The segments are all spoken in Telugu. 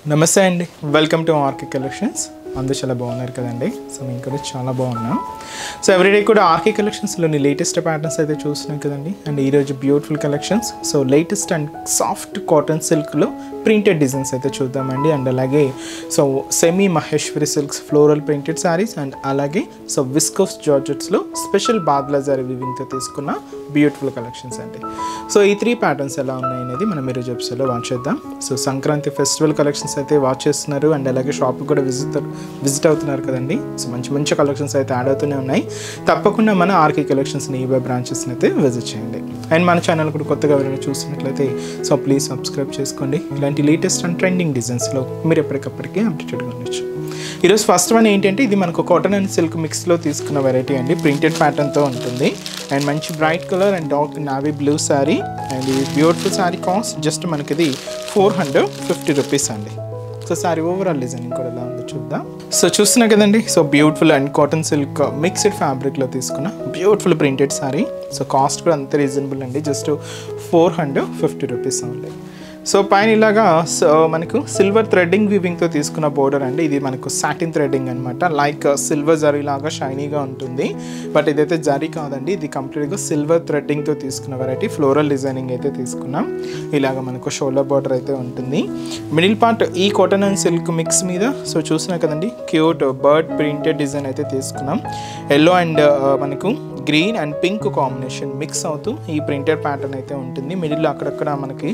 నమస్తే అండి, వెల్కమ్ టు ఆర్కే కలెక్షన్స్. అందరూ చాలా బాగున్నారు కదండి. సో మేము కూడా చాలా బాగున్నాం. సో ఎవ్రీడే కూడా ఆర్కే కలెక్షన్స్లోని లేటెస్ట్ ప్యాటర్న్స్ అయితే చూస్తున్నాం కదండి. అండ్ ఈరోజు beautiful collections, so latest and soft cotton సిల్క్లో ప్రింటెడ్ డిజైన్స్ అయితే చూద్దామండి. అండ్ అలాగే so semi Maheshwari silks floral printed saris, and అలాగే సో విస్కోస్ జార్జెట్స్లో స్పెషల్ బాద్లా జరీ వీవింగ్తో తీసుకున్న బ్యూటిఫుల్ కలెక్షన్స్ అండి. సో ఈ 3 ప్యాటర్న్స్ ఎలా ఉన్నాయి అనేది మనం ఈరోజు ఎపిసోడ్లో వాచ్ చేద్దాం. సో సంక్రాంతి ఫెస్టివల్ కలెక్షన్స్ అయితే వాచ్ చేస్తున్నారు, అండ్ అలాగే షాప్కి కూడా విజిట్ అవుతున్నారు కదండి. సో మంచి కలెక్షన్స్ అయితే యాడ్ అవుతూనే ఉన్నాయి. తప్పకుండా మన ఆర్కే కలెక్షన్స్ని ఈవే బ్రాంచెస్ని అయితే విజిట్ చేయండి. అండ్ మన ఛానల్ కూడా కొత్తగా ఎవరైనా చూస్తున్నట్లయితే సో ప్లీజ్ సబ్స్క్రైబ్ చేసుకోండి. ఇలాంటి లేటెస్ట్ అండ్ ట్రెండింగ్ డిజైన్స్లో మీరు ఎప్పటికప్పటికీ అప్డేటెడ్గా ఉండొచ్చు. ఈరోజు ఫస్ట్ వన్ ఏంటంటే ఇది మనకు కాటన్ అండ్ సిల్క్ మిక్స్లో తీసుకున్న వెరైటీ అండి. ప్రింటెడ్ ప్యాటర్న్తో ఉంటుంది అండ్ మంచి bright colour and dark navy blue sari. And ఈ బ్యూటిఫుల్ శారీ కాస్ట్ జస్ట్ మనకి ఇది 450 రూపీస్ అండి. సో శారీ ఓవరాల్ డిజైనింగ్ కూడా ఎలా ఉందో చూద్దాం. సో చూస్తున్నా కదండి, so beautiful and cotton silk mixed ఫ్యాబ్రిక్లో తీసుకున్న beautiful printed sari. So cost కూడా అంత రీజనబుల్ అండి, జస్ట్ 450 రూపీస్ ఓన్లీ. సో పైన ఇలాగా మనకు సిల్వర్ థ్రెడ్డింగ్ వీవింగ్తో తీసుకున్న బోర్డర్ అండి. ఇది మనకు సాటిన్ థ్రెడ్డింగ్ అనమాట. లైక్ సిల్వర్ జరీ లాగా షైనీగా ఉంటుంది, బట్ ఇదైతే జరీ కాదండి, ఇది కంప్లీట్గా సిల్వర్ థ్రెడ్డింగ్తో తీసుకున్న వెరైటీ. ఫ్లోరల్ డిజైనింగ్ అయితే తీసుకున్నాం. ఇలాగ మనకు షోల్డర్ బోర్డర్ అయితే ఉంటుంది. మిడిల్ పార్ట్ ఈ కాటన్ అండ్ సిల్క్ మిక్స్ మీద సో చూసినా కదండి, క్యూట్ బర్డ్ ప్రింటెడ్ డిజైన్ అయితే తీసుకున్నాం. ఎల్లో అండ్ మనకు green and pink combination mix అవుతూ ఈ ప్రింటెడ్ ప్యాటర్న్ అయితే ఉంటుంది. మిడిల్లో అక్కడక్కడ మనకి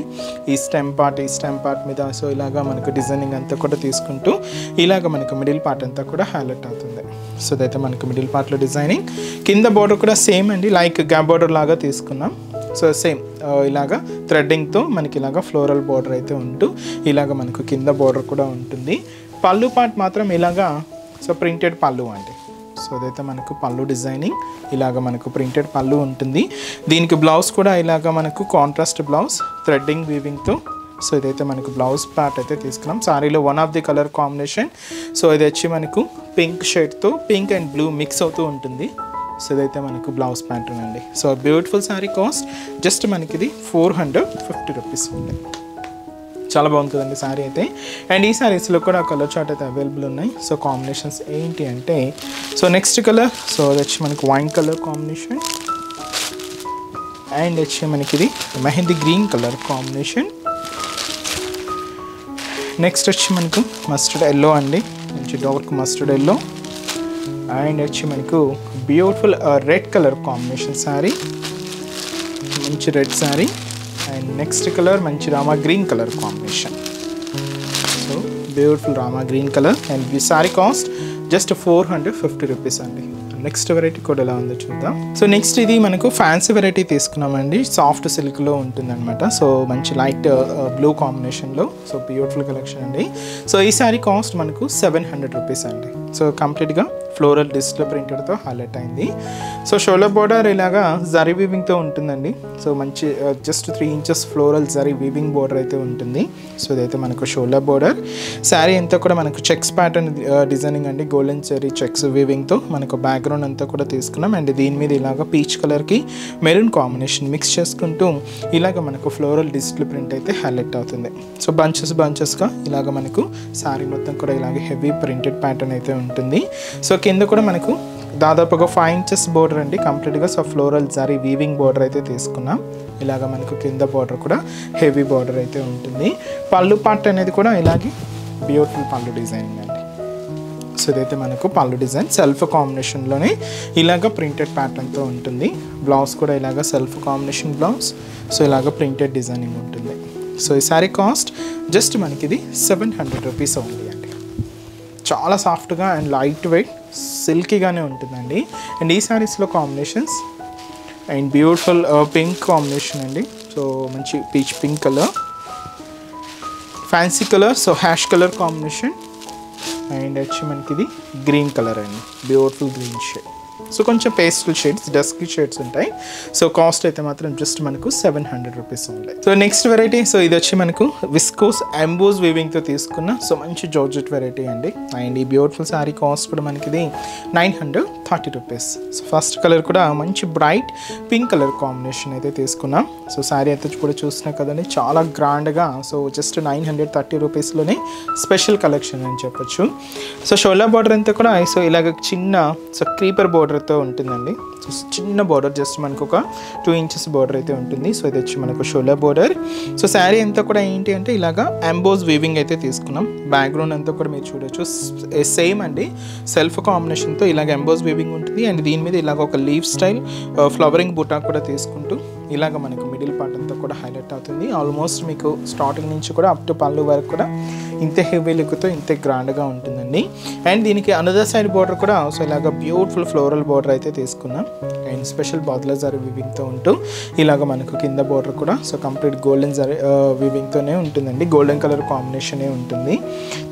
ఈ స్టెమ్ పార్ట్ మీద సో ఇలాగా మనకు డిజైనింగ్ అంతా కూడా తీసుకుంటూ ఇలాగ మనకు మిడిల్ పార్ట్ అంతా కూడా హైలైట్ అవుతుంది. సో ఇదైతే మనకు మిడిల్ పార్ట్లో డిజైనింగ్. కింద బోర్డర్ కూడా సేమ్ అండి, లైక్ గ్యాప్ బోర్డర్ లాగా తీసుకున్నాం. సో సేమ్ ఇలాగా థ్రెడ్డింగ్తో మనకి ఇలాగా ఫ్లోరల్ బోర్డర్ అయితే ఉంటూ ఇలాగ మనకు కింద బోర్డర్ కూడా ఉంటుంది. పళ్ళు పార్ట్ మాత్రం ఇలాగా సో ప్రింటెడ్ పళ్ళు అండి. సో అదైతే మనకు పళ్ళు డిజైనింగ్ ఇలాగ మనకు ప్రింటెడ్ పళ్ళు ఉంటుంది. దీనికి బ్లౌజ్ కూడా ఇలాగ మనకు కాంట్రాస్ట్ బ్లౌజ్ థ్రెడ్డింగ్ వీవింగ్తో. సో ఇదైతే మనకు బ్లౌజ్ పార్ట్ అయితే తీసుకున్నాం. సారీలో one of the colour combination. So ఇది వచ్చి మనకు పింక్ షేడ్తో పింక్ అండ్ బ్లూ మిక్స్ అవుతూ ఉంటుంది. సో ఇదైతే మనకు బ్లౌజ్ ప్యాటర్న్ అండి. So beautiful sari cost just మనకి ఇది 450 రూపీస్ ఉంది. చాలా బాగుంది కదండి శారీ అయితే. అండ్ ఈ శారీస్లో కూడా కలర్ చార్ట్ అయితే అవైలబుల్ ఉన్నాయి. సో కాంబినేషన్స్ ఏంటి అంటే సో నెక్స్ట్ కలర్ సో అది వచ్చి మనకి వైన్ కలర్ కాంబినేషన్, అండ్ వచ్చి మనకి ఇది mehndi green colour combination. Next వచ్చి మనకు మస్టర్డ్ ఎల్లో అండి, మంచి డార్క్ మస్టర్డ్ ఎల్లో. అండ్ వచ్చి మనకు beautiful red colour combination sari, మంచి red sari. And next colour మంచి Rama green colour combination. So beautiful Rama green colour. And ఈ శారీ కాస్ట్ జస్ట్ 450 రూపీస్ అండి. నెక్స్ట్ వెరైటీ కూడా ఎలా ఉందో చూద్దాం. సో నెక్స్ట్ ఇది మనకు ఫ్యాన్సీ వెరైటీ తీసుకున్నామండి. సాఫ్ట్ సిల్క్లో ఉంటుందన్నమాట. సో మంచి లైట్ బ్లూ కాంబినేషన్లో సో బ్యూటిఫుల్ కలెక్షన్ అండి. సో ఈ శారీ కాస్ట్ మనకు 700 రూపీస్ అండి. సో కంప్లీట్గా ఫ్లోరల్ డిజిటల్ ప్రింటెడ్తో హైలైట్ అయింది. సో షోల్డర్ బోర్డర్ ఇలాగా జరీ వీవింగ్తో ఉంటుందండి. సో మంచి just 3 inches floral zari weaving border అయితే ఉంటుంది. సో ఇదైతే మనకు షోల్డర్ బోర్డర్. శారీ అంతా కూడా మనకు చెక్స్ ప్యాటర్న్ డిజైనింగ్ అండి, గోల్డెన్ జరీ చెక్స్ వీవింగ్తో మనకు బ్యాక్గ్రౌండ్ అంతా కూడా తీసుకున్నాం. అండ్ దీని మీద ఇలాగ పీచ్ కలర్కి మెరూన్ కాంబినేషన్ మిక్స్ చేసుకుంటూ ఇలాగ మనకు ఫ్లోరల్ డిజిటల్ ప్రింట్ అయితే హైలైట్ అవుతుంది. సో బంచెస్గా ఇలాగ మనకు శారీ మొత్తం కూడా ఇలాగ హెవీ ప్రింటెడ్ ప్యాటర్న్ అయితే ఉంటుంది. సో కింద కూడా మనకు దాదాపుగా 5 ఇంచెస్ బోర్డర్ అండి కంప్లీట్గా. So floral zari weaving border అయితే తీసుకున్నాం. ఇలాగ మనకు కింద బోర్డర్ కూడా హెవీ బోర్డర్ అయితే ఉంటుంది. పళ్ళు పార్ట్ అనేది కూడా ఇలాగే బ్యూటిఫుల్ పళ్ళు డిజైనింగ్ అండి. సో ఇదైతే మనకు పళ్ళు డిజైన్ సెల్ఫ్ కాంబినేషన్లోనే ఇలాగ ప్రింటెడ్ ప్యాటర్న్తో ఉంటుంది. బ్లౌజ్ కూడా ఇలాగ సెల్ఫ్ కాంబినేషన్ బ్లౌజ్. సో ఇలాగ ప్రింటెడ్ డిజైనింగ్ ఉంటుంది. సో ఈ శారీ కాస్ట్ జస్ట్ మనకి ఇది 700 రూపీస్ ఓన్లీ అండి. చాలా సాఫ్ట్గా అండ్ లైట్ వెయిట్ సిల్కీగానే ఉంటుందండి. అండ్ ఈ శారీస్లో combinations and beautiful pink combination అండి. సో మంచి peach pink colour, fancy colour, so ash colour combination. And వచ్చి మనకి ఇది గ్రీన్ కలర్ అండి, బ్యూటిఫుల్ గ్రీన్ షేడ్. సో కొంచెం పేస్టల్ షేడ్స్, డస్కీ షేడ్స్ ఉంటాయి. సో కాస్ట్ అయితే మాత్రం జస్ట్ మనకు 700 రూపీస్ ఉంటాయి. సో నెక్స్ట్ వెరైటీ, సో ఇది వచ్చి మనకు విస్కోస్ ఎంబోస్ వీవింగ్తో తీసుకున్న సో మంచి జార్జెట్ వెరైటీ అండి. అండ్ ఈ బ్యూటిఫుల్ శారీ కాస్ట్ కూడా మనకి ఇది 930 రూపీస్. సో ఫస్ట్ కలర్ కూడా మంచి బ్రైట్ పింక్ కలర్ కాంబినేషన్ అయితే తీసుకున్నాం. సో శారీ అయితే కూడా చూసినా కదండి, చాలా గ్రాండ్గా. సో జస్ట్ 930 రూపీస్లోనే స్పెషల్ కలెక్షన్ అని చెప్పొచ్చు. సో షోల్డర్ బార్డర్ అంతా కూడా సో ఇలాగ చిన్న సో క్రీపర్ బార్డర్తో ఉంటుందండి. సో చిన్న బార్డర్, జస్ట్ మనకు ఒక 2 ఇంచెస్ బార్డర్ అయితే ఉంటుంది. సో ఇది వచ్చి మనకు షోల్డర్ బార్డర్. సో శారీ అంతా కూడా ఏంటి అంటే ఇలాగా ఎంబోస్ వీవింగ్ అయితే తీసుకున్నాం. బ్యాక్గ్రౌండ్ అంతా కూడా మీరు చూడొచ్చు సేమ్ అండి, సెల్ఫ్ కాంబినేషన్తో ఇలాగ ఎంబోస్ వీవింగ్ ఉంటుంది. అండ్ దీని మీద ఇలాగ ఒక లీఫ్ స్టైల్ ఫ్లవరింగ్ బుటా కూడా తీసుకుంటూ ఇలాగ మనకు మిడిల్ పార్ట్ అంతా కూడా హైలైట్ అవుతుంది. ఆల్మోస్ట్ మీకు స్టార్టింగ్ నుంచి కూడా అప్ టు పళ్ళు వరకు కూడా ఇంతే హెవీ లుక్తో ఇంతే గ్రాండ్గా ఉంటుందండి. అండ్ దీనికి అనదర్ సైడ్ బార్డర్ కూడా సో ఇలాగ బ్యూటిఫుల్ ఫ్లోరల్ బార్డర్ అయితే తీసుకున్నాం. అండ్ స్పెషల్ బాద్లా జరీ వీవింగ్తో ఉంటూ ఇలాగ మనకు కింద బార్డర్ కూడా సో కంప్లీట్ గోల్డెన్ జరీ వీవింగ్తోనే ఉంటుందండి. గోల్డెన్ కలర్ కాంబినేషనే ఉంటుంది.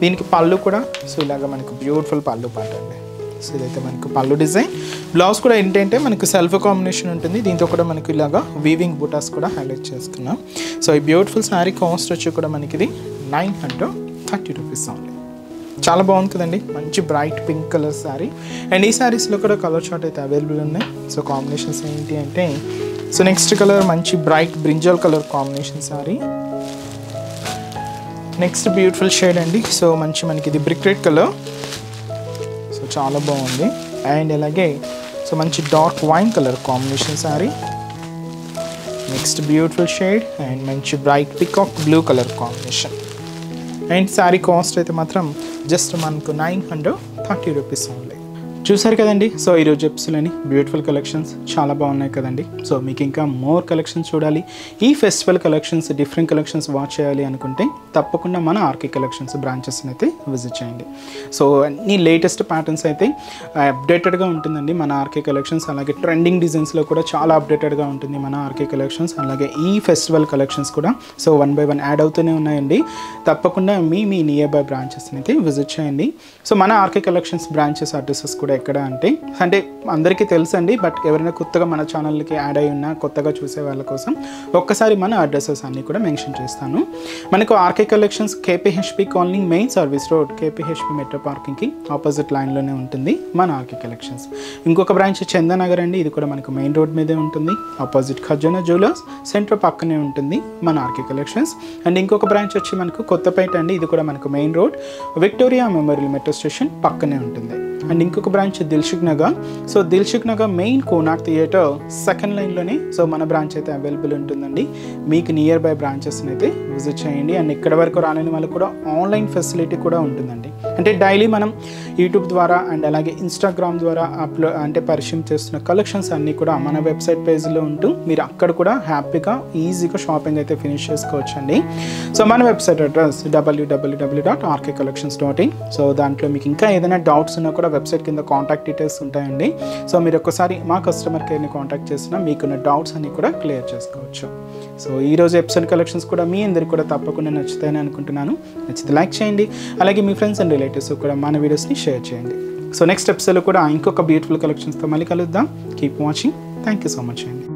దీనికి పళ్ళు కూడా సో ఇలాగ మనకు బ్యూటిఫుల్ పళ్ళు పాట అండి. సో ఇదైతే మనకు పళ్ళు డిజైన్. బ్లౌజ్ కూడా ఏంటంటే మనకు సెల్ఫ్ కాంబినేషన్ ఉంటుంది. దీంతో కూడా మనకు ఇలాగా వీవింగ్ బుటాస్ కూడా హైలైట్ చేసుకున్నాం. సో ఈ బ్యూటిఫుల్ శారీ కాస్ట్ వచ్చి కూడా మనకి ఇది 930 రూపీస్ ఓన్లీ. చాలా బాగుంది కదండి, మంచి bright pink colour sari. And ఈ శారీస్లో కూడా కలర్ చార్ట్ అయితే అవైలబుల్ ఉన్నాయి. సో కాంబినేషన్స్ ఏంటి అంటే సో నెక్స్ట్ కలర్ మంచి bright brinjal colour combination sari. Next beautiful shade అండి. సో మంచి మనకి ఇది బ్రిక్ రెడ్ కలర్. సో చాలా బాగుంది. అండ్ అలాగే సో మంచి dark wine colour combination sari. Next beautiful shade and మంచి bright peacock blue colour combination. And sari cost అయితే మాత్రం జస్ట్ మనకు 930 రూపీస్ ఓన్లీ. చూసారు కదండి. సో ఈరోజు ఎపిసోడ్లోని బ్యూటిఫుల్ కలెక్షన్స్ చాలా బాగున్నాయి కదండి. సో మీకు ఇంకా మోర్ కలెక్షన్స్ చూడాలి, ఈ festival collections, different collections watch చేయాలి అనుకుంటే తప్పకుండా మన ఆర్కే కలెక్షన్స్ బ్రాంచెస్ని అయితే విజిట్ చేయండి. సో అన్ని లేటెస్ట్ ప్యాటర్న్స్ అయితే అప్డేటెడ్గా ఉంటుందండి మన ఆర్కే కలెక్షన్స్. అలాగే ట్రెండింగ్ డిజైన్స్లో కూడా చాలా అప్డేటెడ్గా ఉంటుంది మన ఆర్కే కలెక్షన్స్. అలాగే ఈ ఫెస్టివల్ కలెక్షన్స్ కూడా సో 1 by 1 యాడ్ అవుతూనే ఉన్నాయండి. తప్పకుండా మీ నియర్ బై బ్రాంచెస్ని అయితే విజిట్ చేయండి. సో మన ఆర్కే కలెక్షన్స్ బ్రాంచెస్ అడ్రసెస్ కూడా ఎక్కడ అంటే అందరికీ తెలుసండి, బట్ ఎవరైనా కొత్తగా మన ఛానల్కి యాడ్ అయి ఉన్న కొత్తగా చూసే వాళ్ళ కోసం ఒక్కసారి మన అడ్రసెస్ అన్నీ కూడా మెన్షన్ చేస్తాను. మనకు RK collections KPHB colony main service road, KPHB metro పార్కింగ్కి ఆపోజిట్ లైన్లోనే ఉంటుంది మన ఆర్కే కలెక్షన్స్. ఇంకొక బ్రాంచ్ చందానగర్ అండి, ఇది కూడా మనకు మెయిన్ రోడ్ మీదే ఉంటుంది. ఆపోజిట్ ఖజానా జ్యువెలర్స్ సెంటర్ పక్కనే ఉంటుంది మన ఆర్కే కలెక్షన్స్. అండ్ ఇంకొక బ్రాంచ్ వచ్చి మనకు కొత్తపేట అండి, ఇది కూడా మనకు main road Victoria Memorial metro station పక్కనే ఉంటుంది. అండ్ ఇంకొక branch Dilsukhnagar. So Dilsukhnagar main Konark theatre second లైన్లోనే సో మన బ్రాంచ్ అయితే అవైలబుల్ ఉంటుందండి. మీకు నియర్ బై బ్రాంచెస్ని అయితే విజిట్ చేయండి. అండ్ ఇక్కడ వరకు రాలేని వాళ్ళకి కూడా ఆన్లైన్ ఫెసిలిటీ కూడా ఉంటుందండి. అంటే డైలీ మనం యూట్యూబ్ ద్వారా అండ్ అలాగే ఇన్స్టాగ్రామ్ ద్వారా పరిచయం చేస్తున్న కలెక్షన్స్ అన్నీ కూడా మన వెబ్సైట్ పేజ్లో ఉంటూ మీరు అక్కడ కూడా హ్యాపీగా ఈజీగా షాపింగ్ అయితే ఫినిష్ చేసుకోవచ్చండి. సో మన వెబ్సైట్ అడ్రస్ www.rkcollections.in. సో దాంట్లో మీకు ఇంకా ఏదైనా డౌట్స్ ఉన్నా కూడా వెబ్సైట్ కింద కాంటాక్ట్ డీటెయిల్స్ ఉంటాయండి. సో మీరు ఒక్కసారి మా కస్టమర్ కేర్ని కాంటాక్ట్ చేసినా మీకున్న డౌట్స్ అన్ని కూడా క్లియర్ చేసుకోవచ్చు. సో ఈరోజు ఎపిసోడ్ కలెక్షన్స్ కూడా మీ అందరికీ కూడా తప్పకుండా నచ్చుతాయని అనుకుంటున్నాను. నచ్చితే లైక్ చేయండి, అలాగే మీ ఫ్రెండ్స్ అండ్ రిలేటివ్స్ కూడా మన వీడియోస్ని షేర్ చేయండి. సో నెక్స్ట్ ఎపిసోడ్లో కూడా ఇంకొక బ్యూటిఫుల్ కలెక్షన్స్తో మళ్ళీ కలుద్దాం. Keep watching. Thank you so much అండి.